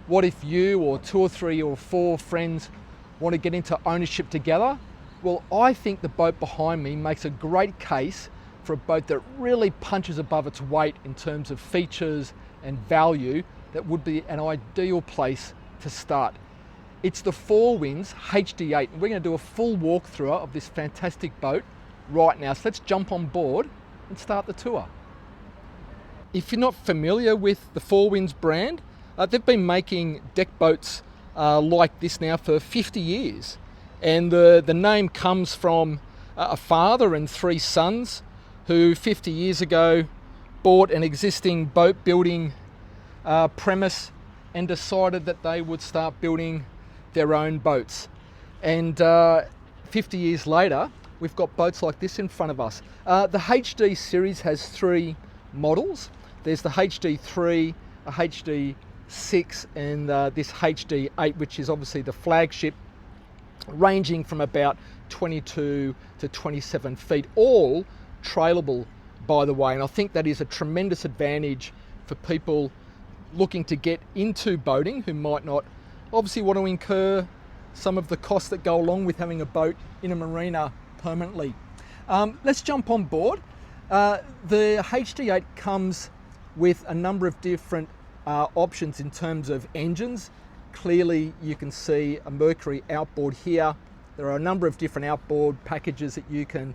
What if you or 2 or 3 or 4 friends want to get into ownership together? Well, I think the boat behind me makes a great case for a boat that really punches above its weight in terms of features and value. That would be an ideal place to start. It's the 4WINNS HD8. We're going to do a full walkthrough of this fantastic boat right now. So let's jump on board and start the tour. If you're not familiar with the 4WINNS brand, they've been making deck boats like this now for 50 years. And the name comes from a father and 3 sons who 50 years ago bought an existing boat building premise and decided that they would start building their own boats. And 50 years later, we've got boats like this in front of us. The HD series has 3 models. There's the HD3, a HD6, and this HD8, which is obviously the flagship, ranging from about 22 to 27 feet, all trailable, by the way. And I think that is a tremendous advantage for people looking to get into boating who might not obviously want to incur some of the costs that go along with having a boat in a marina permanently. Let's jump on board. The HD8 comes with a number of different options in terms of engines. Clearly you can see a Mercury outboard here. There are a number of different outboard packages that you can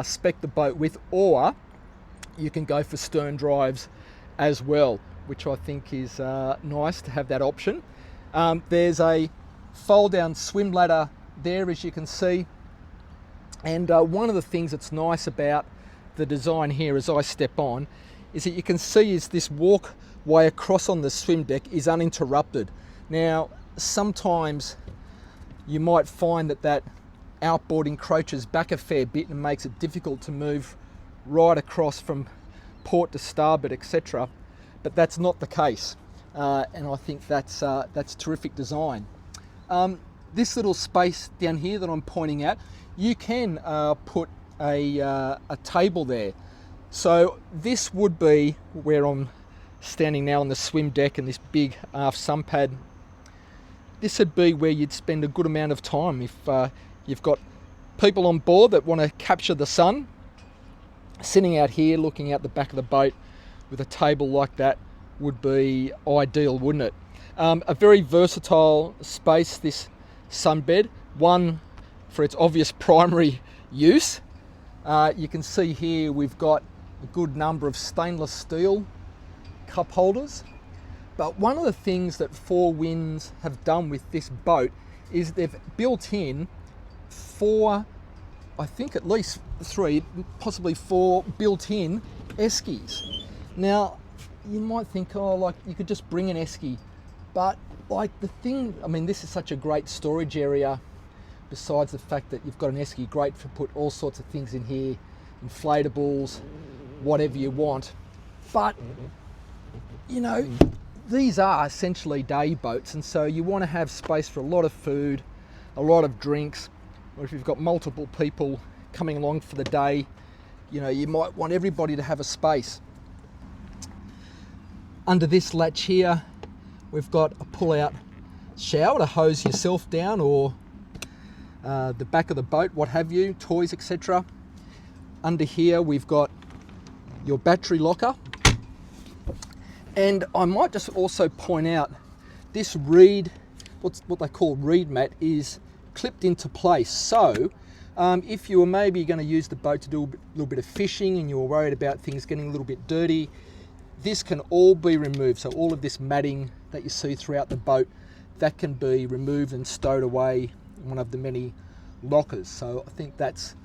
spec the boat with, or you can go for stern drives as well, which I think is nice to have that option. There's a fold down swim ladder there, as you can see. And one of the things that's nice about the design here as I step on is that you can see is this walkway across on the swim deck is uninterrupted. Now, sometimes you might find that outboard encroaches back a fair bit and makes it difficult to move right across from port to starboard, etc. But that's not the case, and I think that's terrific design. This little space down here that I'm pointing at, you can put a table there. So this would be where I'm standing now on the swim deck and this big aft sun pad. This would be where you'd spend a good amount of time if you've got people on board that want to capture the sun. Sitting out here looking out the back of the boat with a table like that would be ideal, wouldn't it? A very versatile space, this sunbed, one for its obvious primary use. You can see here we've got a good number of stainless steel cup holders. But one of the things that 4WINNS have done with this boat is they've built in 4, I think at least 3, possibly 4 built-in eskies. Now, you might think, oh, like you could just bring an esky, but like the thing, I mean, this is such a great storage area. Besides the fact that you've got an esky, great to put all sorts of things in here, inflatables, whatever you want. But, you know, these are essentially day boats, and so you want to have space for a lot of food, a lot of drinks, or if you've got multiple people coming along for the day, you know, you might want everybody to have a space. Under this latch here, we've got a pull-out shower to hose yourself down, or the back of the boat, what have you, toys, etc. Under here we've got your battery locker, and I might just also point out this reed, what they call reed mat, is clipped into place. So if you were maybe going to use the boat to do a little bit of fishing and you were worried about things getting a little bit dirty, this can all be removed. So all of this matting that you see throughout the boat, that can be removed and stowed away in one of the many lockers. So I think that's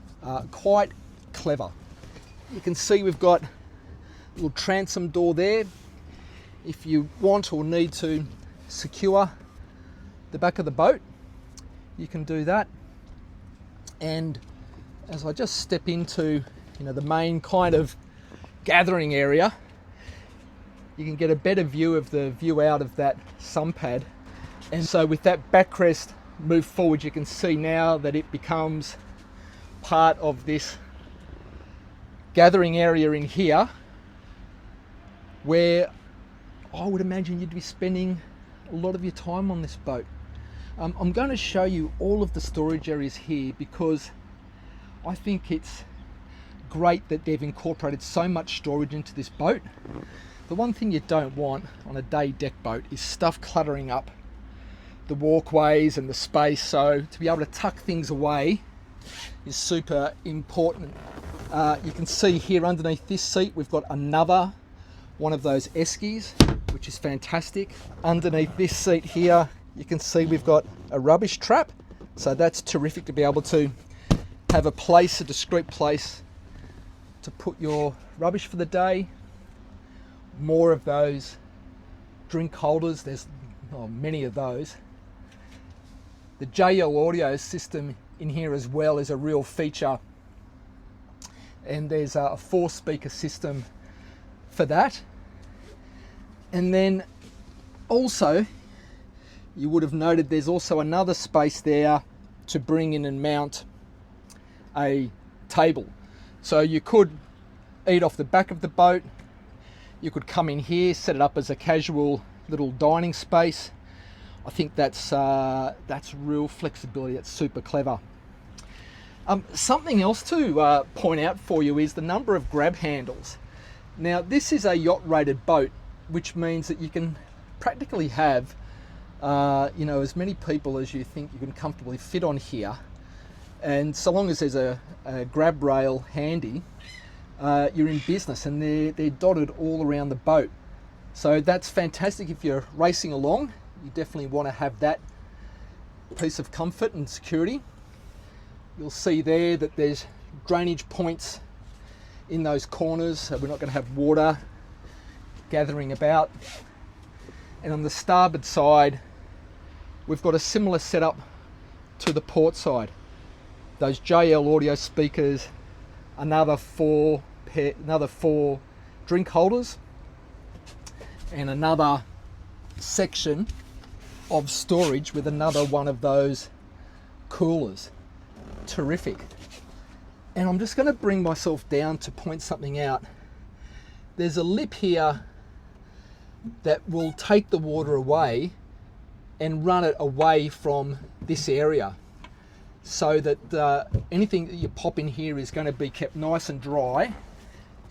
quite clever. You can see we've got a little transom door there. If you want or need to secure the back of the boat, you can do that. And as I just step into, you know, the main kind of gathering area, you can get a better view of the view out of that sun pad. And so with that backrest moved forward, you can see now that it becomes part of this gathering area in here, where I would imagine you'd be spending a lot of your time on this boat. I'm going to show you all of the storage areas here because I think it's great that they've incorporated so much storage into this boat. The one thing you don't want on a day deck boat is stuff cluttering up the walkways and the space, so to be able to tuck things away is super important. You can see here underneath this seat we've got another one of those eskies, which is fantastic. Underneath this seat here you can see we've got a rubbish trap, so that's terrific to be able to have a place, a discreet place to put your rubbish for the day. More of those drink holders, there's many of those. The JL audio system in here as well is a real feature, and there's a 4-speaker system for that. And then also you would have noted there's also another space there to bring in and mount a table. So you could eat off the back of the boat, you could come in here, set it up as a casual little dining space. I think that's real flexibility, that's super clever. Something else to point out for you is the number of grab handles. Now this is a yacht rated boat, which means that you can practically have as many people as you think you can comfortably fit on here, and so long as there's a grab rail handy, you're in business, and they're dotted all around the boat. So that's fantastic if you're racing along. You definitely want to have that piece of comfort and security. You'll see there that there's drainage points in those corners, so we're not going to have water gathering about. And on the starboard side we've got a similar setup to the port side. Those JL audio speakers, another four drink holders, and another section of storage with another one of those coolers. Terrific. And I'm just going to bring myself down to point something out. There's a lip here that will take the water away and run it away from this area, so that anything that you pop in here is going to be kept nice and dry.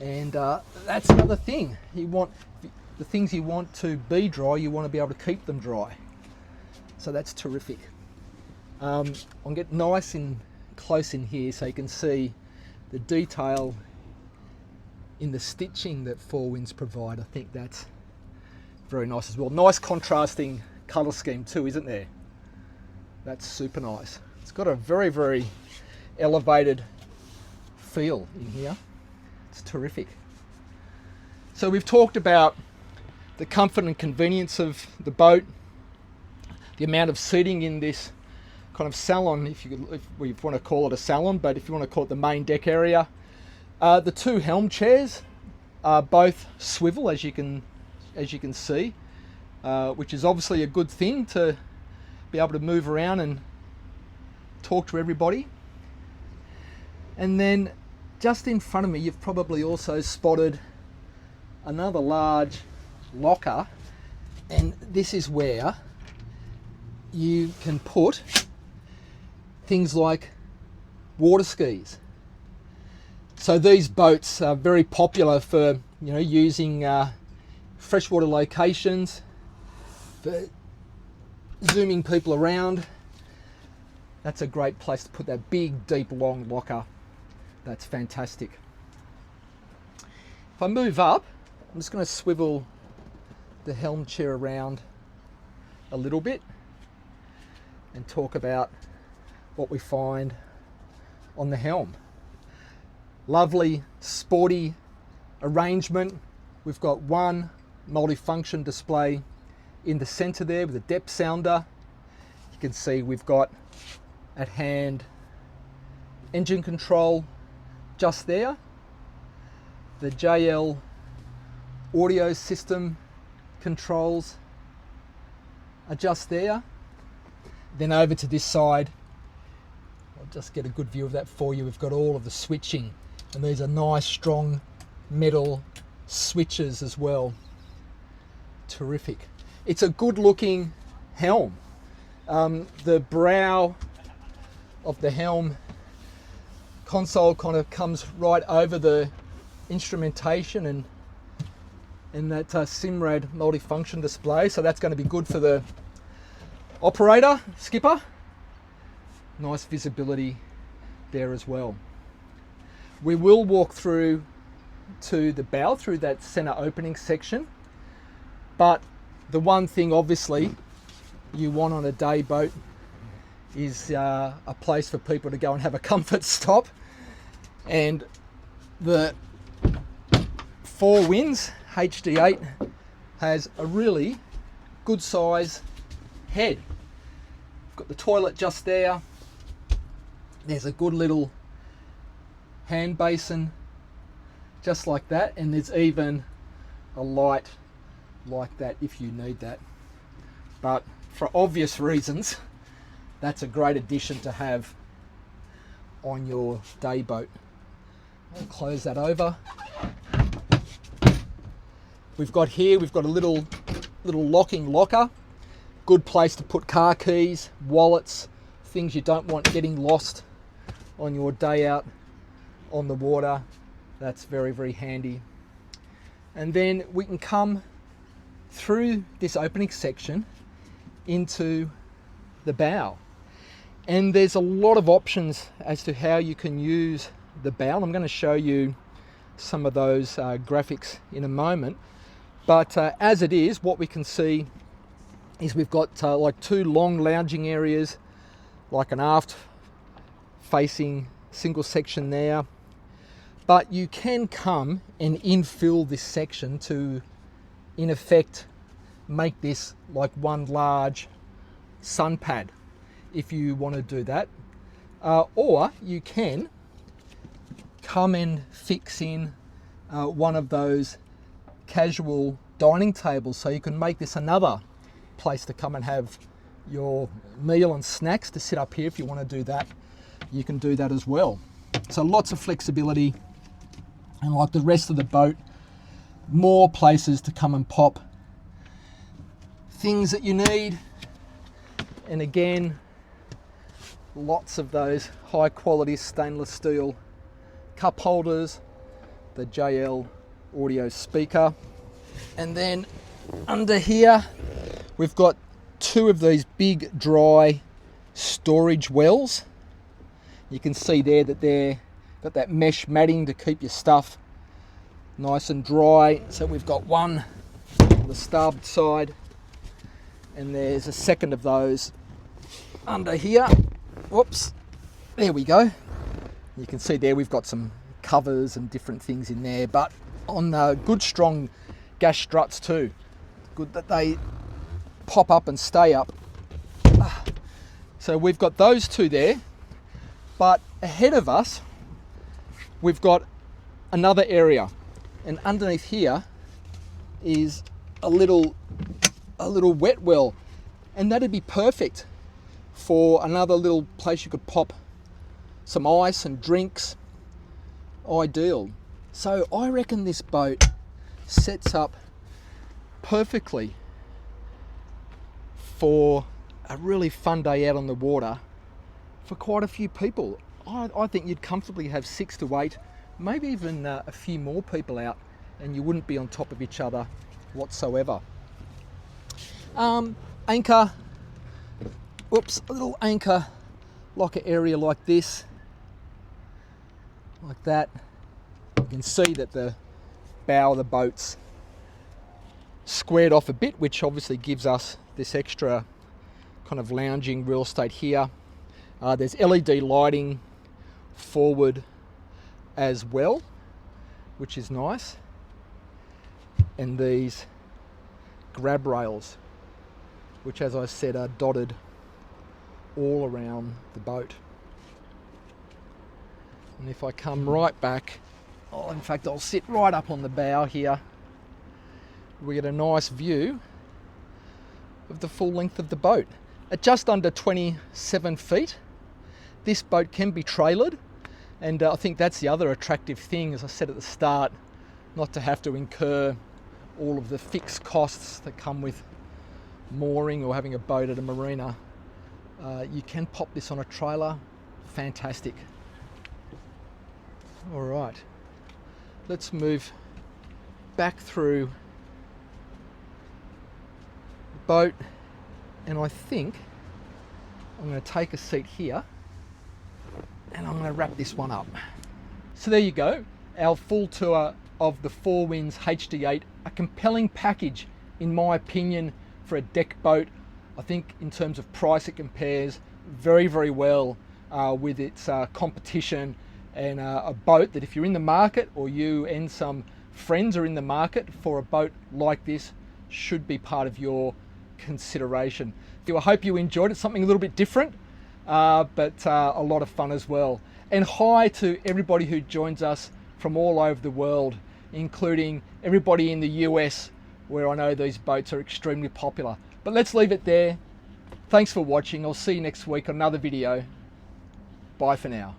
And that's another thing. You want the things you want to be dry, you want to be able to keep them dry. So that's terrific. I'll get nice and close in here so you can see the detail in the stitching that 4WINNS provide. I think that's very nice as well. Nice contrasting colour scheme too, isn't there? That's super nice. It's got a very, very elevated feel in here. It's terrific. So we've talked about the comfort and convenience of the boat, the amount of seating in this kind of salon, if we want to call it a salon, but if you want to call it the main deck area. The two helm chairs are both swivel, as you can see, which is obviously a good thing to be able to move around and talk to everybody. And then just in front of me you've probably also spotted another large locker, and this is where you can put things like water skis. So these boats are very popular for using freshwater locations, for zooming people around. That's a great place to put that big, deep, long locker. That's fantastic. If I move up, I'm just going to swivel the helm chair around a little bit and talk about what we find on the helm. Lovely, sporty arrangement. We've got one multifunction display in the center there with a depth sounder. You can see we've got at hand engine control just there. The JL audio system controls are just there. Then over to this side, I'll just get a good view of that for you. We've got all of the switching, and these are nice strong metal switches as well. Terrific. it's a good looking helm. The brow of the helm console kind of comes right over the instrumentation and that Simrad multifunction display, so that's going to be good for the operator, skipper. Nice visibility there as well. We will walk through to the bow through that center opening section, but the one thing obviously you want on a day boat is a place for people to go and have a comfort stop, and the WINNS HD8 has a really good size head. Got the toilet just there. There's a good little hand basin just like that, and there's even a light like that if you need that. But for obvious reasons, that's a great addition to have on your day boat. I'll close that over. We've got a little locking locker. Good place to put car keys, wallets, things you don't want getting lost on your day out on the water. That's very, very handy. And then we can come through this opening section into the bow. And there's a lot of options as to how you can use the bow. I'm going to show you some of those graphics in a moment. But as it is, what we can see is we've got like two long lounging areas, like an aft facing single section there. But you can come and infill this section to, in effect, make this like one large sun pad if you want to do that. Or you can come and fix in one of those casual dining tables, so you can make this another place to come and have your meal and snacks to sit up here. If you want to do that, you can do that as well. So lots of flexibility, and like the rest of the boat, more places to come and pop things that you need. And again, lots of those high quality stainless steel cup holders, the JL audio speaker, and then under here we've got two of these big dry storage wells. You can see there that they've got that mesh matting to keep your stuff nice and dry. So we've got one on the starboard side, and there's a second of those under here. Whoops, there we go. You can see there we've got some covers and different things in there, but on good strong gas struts too. Good that they pop up and stay up. So we've got those two there, but ahead of us we've got another area, and underneath here is a little wet well, and that'd be perfect for another little place you could pop some ice and drinks. Ideal. So I reckon this boat sets up perfectly for a really fun day out on the water for quite a few people. I think you'd comfortably have 6 to 8, maybe even a few more people out, and you wouldn't be on top of each other whatsoever. Anchor, whoops, a little anchor locker area like this, like that. You can see that the bow of the boat's squared off a bit, which obviously gives us this extra kind of lounging real estate here. There's LED lighting forward as well, which is nice, and these grab rails, which, as I said, are dotted all around the boat. And if I come right back, in fact I'll sit right up on the bow here, we get a nice view of the full length of the boat. At just under 27 feet, this boat can be trailered, and I think that's the other attractive thing, as I said at the start, not to have to incur all of the fixed costs that come with mooring or having a boat at a marina, you can pop this on a trailer. Fantastic. All right, let's move back through the boat, and I think I'm going to take a seat here and I'm going to wrap this one up. So there you go, our full tour of the 4WINNS HD8, a compelling package in my opinion for a deck boat. I think in terms of price it compares very, very well with its competition, and a boat that if you're in the market, or you and some friends are in the market for a boat like this, should be part of your consideration. I hope you enjoyed it, something a little bit different, but a lot of fun as well. And hi to everybody who joins us from all over the world, including everybody in the US, where I know these boats are extremely popular. But let's leave it there. Thanks for watching. I'll see you next week on another video. Bye for now.